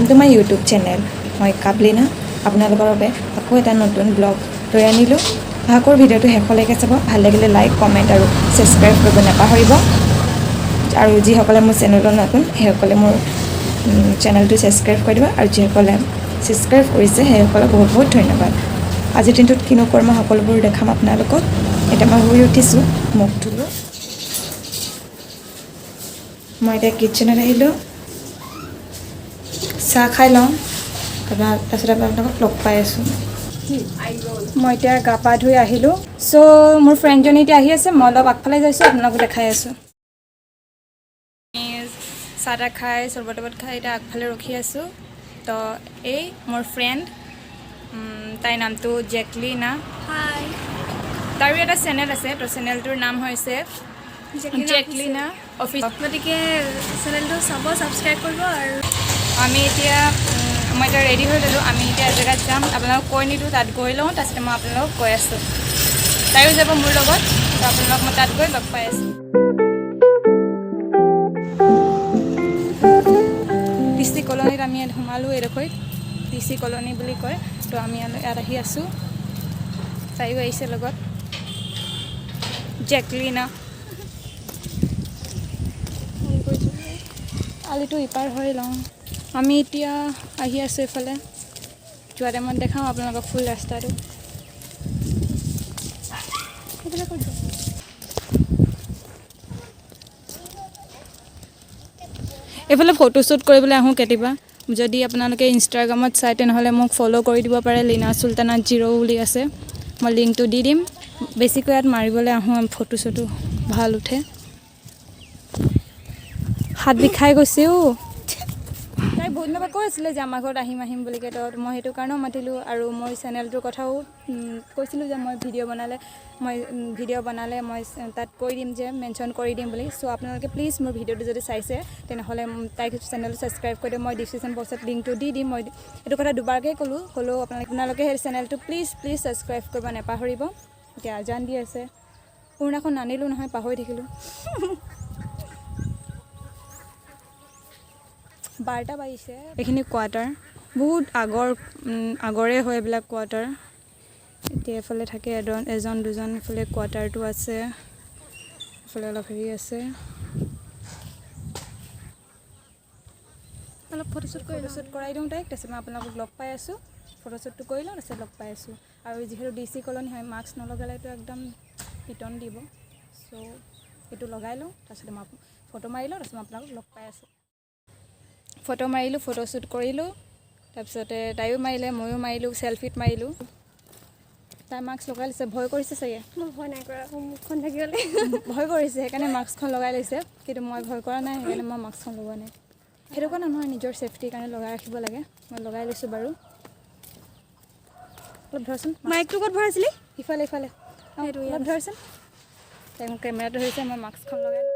To my YouTube channel. মই কাবলিনা আপোনালোকৰ বাবে আকৌ এটা নতুন ব্লগ লৈ আনিলোঁ। আশা কৰোঁ ভিডিঅ'টো শেষলৈকে চাব। ভাল লাগিলে লাইক কমেণ্ট আৰু ছাবস্ক্ৰাইব কৰিব নাপাহৰিব। আৰু যিসকলে মোৰ চেনেলত নতুন সেইসকলে মোৰ চেনেলটো ছাবস্ক্ৰাইব কৰি দিব। আৰু যিসকলে ছাবস্ক্ৰাইব কৰিছে সেইসকলক বহুত বহুত ধন্যবাদ। আজিৰ দিনটোত কিনো কৰোঁ মই সকলোবোৰ দেখাম আপোনালোকক। এতিয়া মই শুই উঠিছোঁ, মুখ ধুলোঁ। মই এতিয়া কিটচেনত আহিলোঁ, চাহ খাই লওঁ, তাৰপিছত আপোনালোকক লগ পাই আছোঁ। মই এতিয়া গা পা ধুই আহিলোঁ। চ' মোৰ ফ্ৰেণ্ডজনী এতিয়া আহি আছে, মই অলপ আগফালে যাইছোঁ, আপোনালোকক দেখাই আছোঁ। চাহ তাহ খাই চৰবত তৰবত খাই এতিয়া আগফালে ৰখি আছোঁ। তো এই মোৰ ফ্ৰেণ্ড, তাইৰ নামটো জেকলিনা। হাই, তাৰো এটা চেনেল আছে, তো চেনেলটোৰ নাম হৈছে জেকলিনা অফিচিয়েল। গতিকে চেনেলটো চাব, ছাবস্ক্ৰাইব কৰিব। আৰু আমি এতিয়া মই এতিয়া ৰেডি হৈ ল'লোঁ। আমি এতিয়া এজেগাত যাম, আপোনালোকক কৈ নিদিওঁ, তাত গৈ লওঁ, তাৰপিছতে মই আপোনালোকক কৈ আছোঁ। তাইও যাব মোৰ লগত, তো আপোনালোকক মই তাত গৈ লগ পাই আছোঁ। DC কলনীত আমি ইয়াত সোমালোঁ। এইডোখৰত DC কলনী বুলি কয়। তো আমি ইয়াত আহি আছোঁ, তাইও আহিছে লগত, জেকলিনা। আলিটো ইপাৰ হৈ লওঁ। আমি এতিয়া আহি আছোঁ এইফালে। যোৱা টাইমত দেখাম আপোনালোকক ফুল ৰাস্তাটো। এইফালে ফটোশ্বুট কৰিবলৈ আহোঁ কেতিয়াবা। যদি আপোনালোকে ইনষ্টাগ্ৰামত চাই তেনেহ'লে মোক ফ'ল' কৰি দিব পাৰে। লীনা চুলতানা 0 বুলি আছে, মই লিংকটো দি দিম। বেছিকৈ ইয়াত মাৰিবলৈ আহোঁ, ফটো চটো ভাল উঠে। হাত বিষাই গৈছেও। তাই বহুত দিনৰ পৰা কৈ আছিলে যে আমাৰ ঘৰত আহিম বুলিকৈ। তো মই সেইটো কাৰণেও মাতিলোঁ। আৰু মই চেনেলটোৰ কথাও কৈছিলোঁ যে মই ভিডিঅ' বনালে মই তাত কৈ দিম, যে মেনশ্যন কৰি দিম বুলি। চ' আপোনালোকে প্লিজ মোৰ ভিডিঅ'টো যদি চাইছে তেনেহ'লে তাইক চেনেলটো ছাবস্ক্ৰাইব কৰি দিম। মই ডিছক্ৰিপশ্যন বক্সত লিংকটো দি দিম। মই এইটো কথা দুবাৰকৈ হ'লেও আপোনালোকে সেই চেনেলটো প্লিজ ছাবস্ক্ৰাইব কৰিব নাপাহৰিব। এতিয়া আজান দি আছে। উৰুণাখন নানিলোঁ নহয়, পাহৰি থাকিলোঁ। 12টা বাজিছে। এইখিনি কোৱাৰ্টাৰ, বহুত আগৰে হয় এইবিলাক কোৱাৰ্টাৰ। এতিয়া এফালে থাকে এজন দুজন, এফালে কোৱাৰ্টাৰটো আছে, এফালে অলপ হেৰি আছে। অলপ ফটোশ্বুট কৰাই দিওঁ তাইক, তাৰপিছত মই আপোনালোকক লগ পাই আছোঁ। ফটোশ্বুটটো কৰি লওঁ, তাৰপিছত লগ পাই আছোঁ। আৰু যিহেতু DC কলনী হয়, মাস্ক নলগালেতো একদম পিটন দিব। চ' এইটো লগাই লওঁ, তাৰপিছতে মই ফটো মাৰি লওঁ, তাৰপিছত মই আপোনালোকক লগ পাই আছোঁ। ফটো মাৰিলোঁ, ফটোশ্বুট কৰিলোঁ, তাৰপিছতে তাইও মাৰিলে, ময়ো মাৰিলোঁ, চেলফিত মাৰিলোঁ। তাই মাস্ক লগাই লৈছে, ভয় কৰিছে চাগে। মই ভয় নাই কৰা, মুখখন থাকিবলৈ ভয় কৰিছে, সেইকাৰণে মাস্কখন লগাই লৈছে। কিন্তু মই ভয় কৰা নাই, সেইকাৰণে মই মাস্কখন লগোৱা নাই। সেইটো কাৰণে নহয়, নিজৰ ছেফটিৰ কাৰণে লগাই ৰাখিব লাগে। মই লগাই লৈছোঁ বাৰু। অলপ ধৰচোন, মাইকটো ক'ত ভৰাইছিলি? ইফালে সেইটো অলপ ধৰচোন। তাই মোক কেমেৰাটো ধৰিছে, মই মাস্কখন লগাই লওঁ।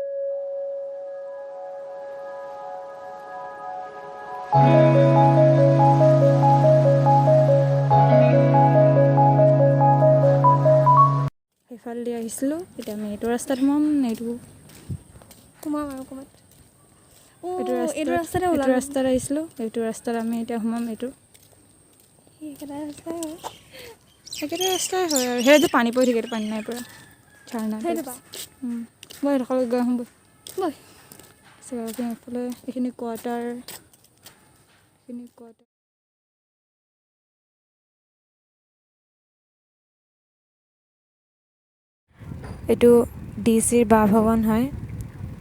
সেইফালেদি আহিছিলোঁ, এতিয়া আমি এইটো ৰাস্তাত সোমাম। সোমাম আৰু ক'ৰবাত। এইটো ৰাস্তাত আহিছিলোঁ, এইটো ৰাস্তাত আমি এতিয়া সোমাম। একেটা ৰাস্তাই হয় আৰু সেইটো পানী পৰি থাকে, পানী নাই পৰা, ঝাৰণা। মই এডোখৰলৈ গৈ আহোঁ বৈ। এইফালে এইখিনি কোৱাৰ্টাৰ, এইটো DCৰ বাসভৱন হয়।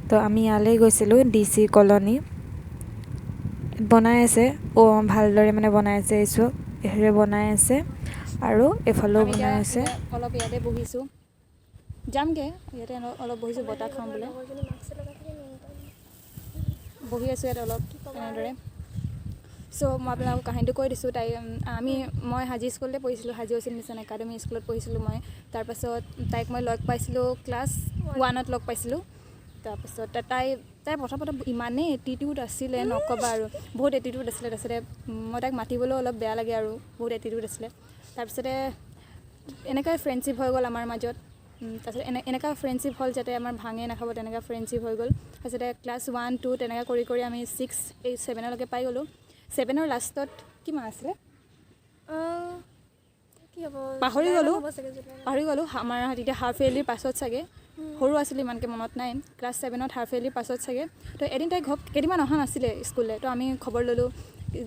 তো আমি ইয়ালৈ গৈছিলোঁ, DC কলনী বনাই আছে। ভালদৰে মানে বনাই আছে। এইফালে বনাই আছে আৰু এইফালেও বনাই আছে। অলপ ইয়াতে বহিছোঁ, যামগৈ। ইয়াতে অলপ বহিছোঁ, বতাহ খাম বোলে। বহি আছোঁ ইয়াত অলপ এনেদৰে। চ' মই আপোনালোকক কাহিনীটো কৈ দিছোঁ। মই হাজি স্কুলতে পঢ়িছিলোঁ, হাজি অচিন মিছন একাডেমী স্কুলত পঢ়িছিলোঁ মই। তাৰপাছত তাইক মই লগ পাইছিলোঁ ক্লাছ 1ত লগ পাইছিলোঁ। তাৰপাছত তাই প্ৰথমতে ইমানেই এটিটিউড আছিলে, নক'বা আৰু। বহুত এটিটিউড আছিলে। তাৰপিছতে মই তাইক মাতিবলৈও অলপ বেয়া লাগে আৰু, বহুত এটিটিউড আছিলে। তাৰপিছতে এনেকুৱাই ফ্ৰেণ্ডশ্বিপ হৈ গ'ল আমাৰ মাজত। তাৰপিছত এনেকুৱা ফ্ৰেণ্ডশ্বিপ হ'ল যাতে আমাৰ ভাঙে নাখাব, তেনেকুৱা ফ্ৰেণ্ডশ্বিপ হৈ গ'ল। তাৰপিছতে ক্লাছ 1, 2 তেনেকৈ কৰি আমি 6, 8, 7লৈকে পাই গ'লোঁ। 7ৰ লাষ্টত কিমান আছিলে কি হ'ব পাহৰি গ'লোঁ হ'ব চাগে জুলাই। আমাৰ তেতিয়া হাফ ইয়াৰলিৰ পাছত চাগে সৰু আছিলোঁ ইমানকৈ মনত নাই ক্লাছ 7ত হাফ ইয়াৰলিৰ পাছত চাগে তো এদিন তাই কেইদিনমান অহা নাছিলে স্কুললৈ তো আমি খবৰ ল'লোঁ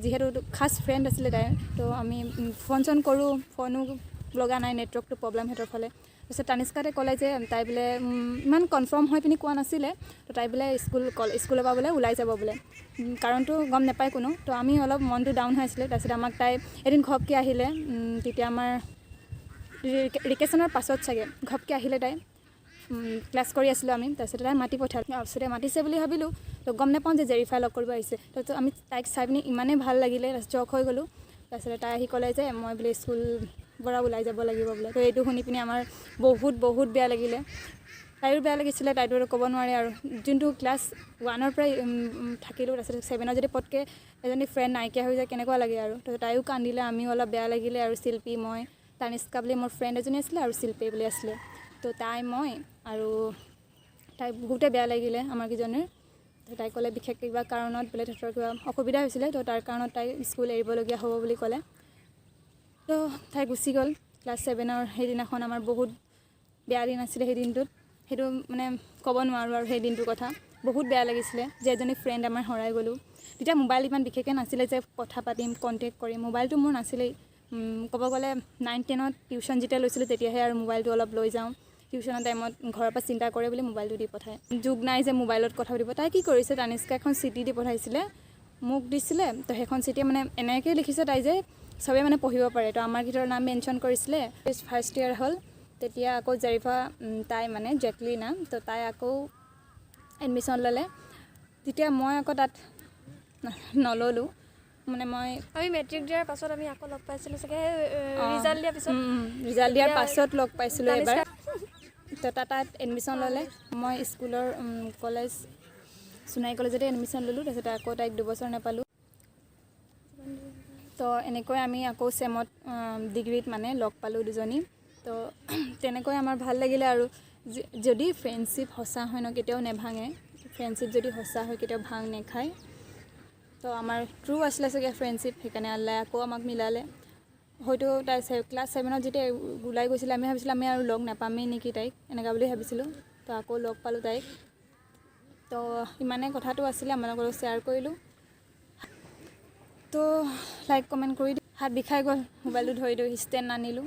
যিহেতু খাছ ফ্ৰেণ্ড আছিলে তাইৰ তো আমি ফোন চোন কৰোঁ ফোনো লগা নাই নেটৱৰ্কটো প্ৰব্লেম সিহঁতৰ ফালে তাৰপিছত তানিষ্কাতে ক'লে যে তাই বোলে ইমান কনফাৰ্ম হৈ পিনি কোৱা নাছিলে তো তাই বোলে স্কুলৰ পৰা বোলে ওলাই যাব বোলে কাৰণটো গম নাপায় কোনো তো আমি অলপ মনটো ডাউন হৈ আছিলে তাৰপিছত আমাক তাই এদিন ঘপকৈ আহিলে তেতিয়া আমাৰ ৰিকেশ্যনৰ পাছত চাগে ঘপকৈ আহিলে তাই ক্লাছ কৰি আছিলোঁ আমি তাৰপিছতে তাই মাতি পঠালে তাৰপিছতে মাতিছে বুলি ভাবিলোঁ তো গম নাপাওঁ যে জেৰিফাই লগ কৰিব আহিছে তাৰপিছত আমি তাইক চাই পিনি ইমানেই ভাল লাগিলে তাৰপিছত জক হৈ গ'লোঁ তাৰপিছতে তাই আহি ক'লে যে মই বোলে স্কুল পৰা ওলাই যাব লাগিব বোলে তো এইটো শুনি পিনি আমাৰ বহুত বেয়া লাগিলে তাইৰো বেয়া লাগিছিলে তাইতো ক'ব নোৱাৰে আৰু যোনটো ক্লাছ 1ৰ পৰাই থাকিলোঁ তাৰপিছত 7ত যদি পটকৈ এজনী ফ্ৰেণ্ড নাইকিয়া হৈ যায় কেনেকুৱা লাগে আৰু তো তাইও কান্দিলে আমিও অলপ বেয়া লাগিলে আৰু শিল্পী মই তানিষ্কা বুলি মোৰ ফ্ৰেণ্ড এজনী আছিলে আৰু শিল্পী বুলি আছিলে তো তাই মই আৰু তাই বহুতে বেয়া লাগিলে আমাৰ কেইজনীৰ তো তাই ক'লে বিশেষকৈ কিবা কাৰণত বোলে তেখেতৰ কিবা অসুবিধা হৈছিলে তো তাৰ কাৰণত তাই স্কুল এৰিবলগীয়া হ'ব বুলি ক'লে তো তাই গুচি গ'ল ক্লাছ 7ৰ সেইদিনাখন আমাৰ বহুত বেয়া দিন আছিলে সেই দিনটোত সেইটো মানে ক'ব নোৱাৰোঁ আৰু সেই দিনটোৰ কথা বহুত বেয়া লাগিছিলে যে এজনী ফ্ৰেণ্ড আমাৰ হেৰাই গ'লোঁ তেতিয়া মোবাইল ইমান বিশেষকৈ নাছিলে যে কথা পাতিম কণ্টেক্ট কৰিম মোবাইলটো মোৰ নাছিলেই ক'ব গ'লে 9-10ত টিউশ্যন যেতিয়া লৈছিলোঁ তেতিয়াহে আৰু মোবাইলটো অলপ লৈ যাওঁ টিউশ্যনৰ টাইমত ঘৰৰ পৰা চিন্তা কৰে বুলি মোবাইলটো দি পঠায় যুগ নাই যে মোবাইলত কথা পাতিব তাই কি কৰিছে তানিষ্কা এখন চিঠি দি পঠাইছিলে মোক দিছিলে তো সেইখন চিঠিয়ে মানে এনেকৈ লিখিছে তাই যে চবেই মানে পঢ়িব পাৰে তো আমাৰ গীতৰ নাম মেনশ্যন কৰিছিলে ফাৰ্ষ্ট ইয়েৰ হ'ল তেতিয়া আকৌ জেৰিফা তাই মানে জেকলিনা তো তাই আকৌ এডমিশ্যন ল'লে তেতিয়া মই আকৌ তাত নল'লোঁ মানে মই আমি মেট্ৰিক দিয়াৰ পাছত আমি আকৌ লগ পাইছিলোঁ চাগে ৰিজাল্ট দিয়াৰ পিছত ৰিজাল্ট দিয়াৰ পাছত লগ পাইছিলোঁ এবাৰ তো তাত এডমিশ্যন ল'লে মই স্কুলৰ কলেজ সোণাৰী কলেজতে এডমিশ্যন ল'লোঁ তাৰপিছত আকৌ তাইক 2 বছৰ নাপালোঁ তো এনেকৈ আমি আকৌ চেমত ডিগ্ৰীত মানে লগ পালোঁ দুজনী তো তেনেকৈ আমাৰ ভাল লাগিলে আৰু যদি ফ্ৰেণ্ডশ্বিপ সঁচা হয় ন কেতিয়াও নেভাঙে ফ্ৰেণ্ডশ্বিপ যদি সঁচা হয় কেতিয়াও ভাং নেখায় তো আমাৰ ট্ৰু আছিলে চাগে ফ্ৰেণ্ডশ্বিপ সেইকাৰণে আল্লাই আকৌ আমাক মিলালে হয়তো তাই ক্লাছ 7ত যেতিয়া ওলাই গৈছিলে আমি ভাবিছিলোঁ আমি আৰু লগ নাপামেই নেকি তাইক এনেকুৱা বুলি ভাবিছিলোঁ তো আকৌ লগ পালোঁ তাইক তো ইমানে কথাটো আছিলে আপোনালোকৰ লগত শ্বেয়াৰ কৰিলোঁ তো লাইক কমেণ্ট কৰি হাত বিষাই গ'ল মোবাইলটো ধৰি ষ্টেণ্ড আনিলোঁ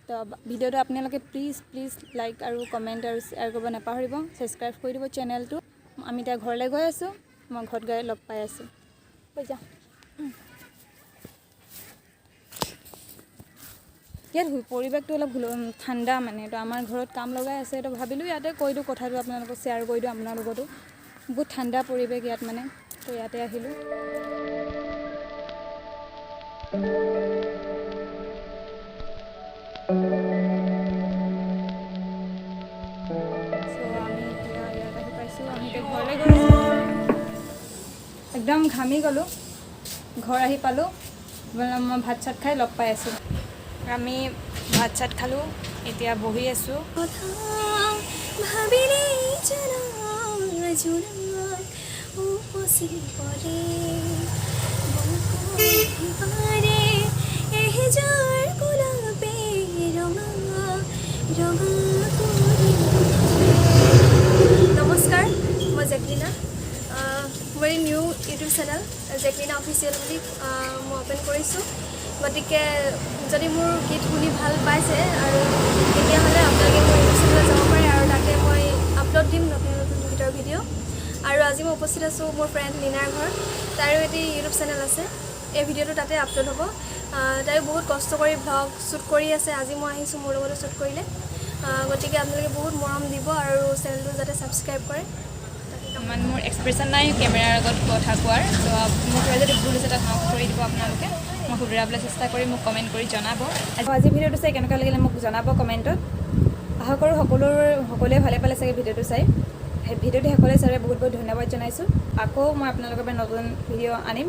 তো ভিডিঅ'টো আপোনালোকে প্লিজ লাইক আৰু কমেণ্ট আৰু শ্বেয়াৰ কৰিব নাপাহৰিব ছাবস্ক্ৰাইব কৰি দিব চেনেলটো আমি এতিয়া ঘৰলৈ গৈ আছোঁ মই ঘৰত গৈ লগ পাই আছোঁ কৈ যাওঁ ইয়াত পৰিৱেশটো অলপ ঠাণ্ডা মানে তো আমাৰ ঘৰত কাম লগাই আছে তো ভাবিলোঁ ইয়াতে কৈ দিওঁ কথাটো আপোনালোকক শ্বেয়াৰ কৰি দিওঁ আপোনাৰ লগতো বহুত ঠাণ্ডা পৰিৱেশ ইয়াত মানে তো ইয়াতে আহিলোঁ একদম ঘামি গ'লোঁ ঘৰ আহি পালোঁ মই ভাত চাত খাই লগ পাই আছোঁ আমি ভাত চাত খালোঁ এতিয়া বহি আছোঁ নমস্কাৰ মই জেকলিনা মোৰ নিউ ইউটিউব চেনেল জেকলিনা অফিচিয়েল বুলি মই অ'পেন কৰিছোঁ গতিকে যদি মোৰ গীত শুনি ভাল পাইছে আৰু তেতিয়াহ'লে আপোনালোকে মোৰ ইউটিউব চেনেলত যাব পাৰে আৰু তাতে মই আপলোড দিম নতুন গীতৰ ভিডিঅ' আৰু আজি মই উপস্থিত আছোঁ মোৰ ফ্ৰেণ্ড লীনাৰ ঘৰত তাইৰো এটি ইউটিউব চেনেল আছে এই ভিডিঅ'টো তাতে আপলোড হ'ব তাইও বহুত কষ্ট কৰি ভ্লগ শ্বুট কৰি আছে আজি মই আহিছোঁ মোৰ লগতে শ্বুট কৰিলে গতিকে আপোনালোকে বহুত মৰম দিব আৰু চেনেলটো যাতে ছাবস্ক্ৰাইব কৰে মানে মোৰ এক্সপ্ৰেশ্যন নাই কেমেৰাৰ আগত কথা কোৱাৰ তো মোক যদি ভুল হৈছে তাত মাফ কৰি দিব আপোনালোকে মই শুধৰাবলৈ চেষ্টা কৰি মোক কমেণ্ট কৰি জনাব আজি ভিডিঅ'টো চাই কেনেকুৱা লাগিলে মোক জনাব কমেণ্টত আশা কৰোঁ সকলোৱে ভালে পালে চাগে ভিডিঅ'টো চাই সেই ভিডিঅ'টো সকলোৱে চাই বহুত ধন্যবাদ জনাইছোঁ আকৌ মই আপোনালোকৰ বাবে নতুন ভিডিঅ' আনিম